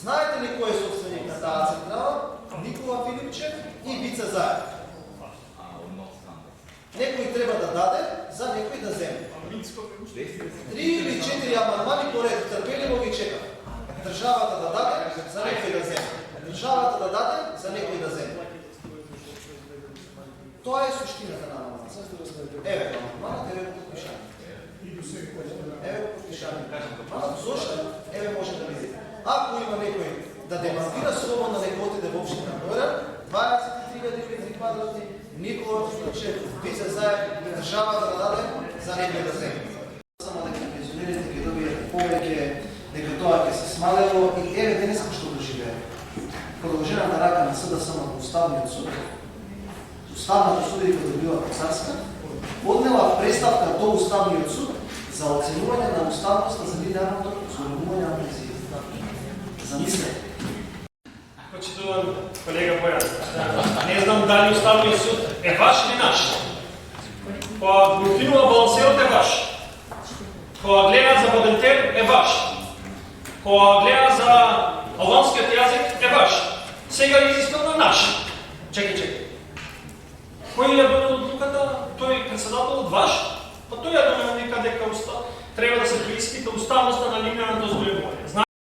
Знаете ли кој е собственик на таа централа? Никола Филипчев и Бица Заев. Некој треба да даде, за некој да земе. 3 или 4 амандмани поред, трпеливо ги чека. Државата да даде, за некој да земе. Државата да даде, за некој да земе. Тоа е суштината на амандманот. Еве, амандманот, еве го подпишаме. Еве го подпишаме. Амандманот зошто? Еве може да видите. Ако има некој да демонтира слободно некој отиде во општина Beograd, 23.000 метри квадратни, Никола Филипчев, Бица Заев, државата да даде, за некој да земе. Само дека пензионерите ќе добијат повеќе, дека тоа ќе се смалело и еве денеска што доживеа. Продолжената рака на СДСМ во Уставниот суд, Уставната судија добила царска, однела преставка до Уставниот суд за оценување на уставноста за линеарното зголемување на пензиите. Замислете. Почитуван колега Бојан, не знам дали Уставниот суд е ваш или наш. Кога го уфинува балансерот е ваш. Кога гледа за Бодентер е ваш. Кога гледа за албанскиот јазик е ваш. Сега е изискано наш. Чекај. Кој ја донел одлуката? Тој председателот ваш? Па тој ја донел вика дека треба да се преиспита уставноста на линеарното зголемување.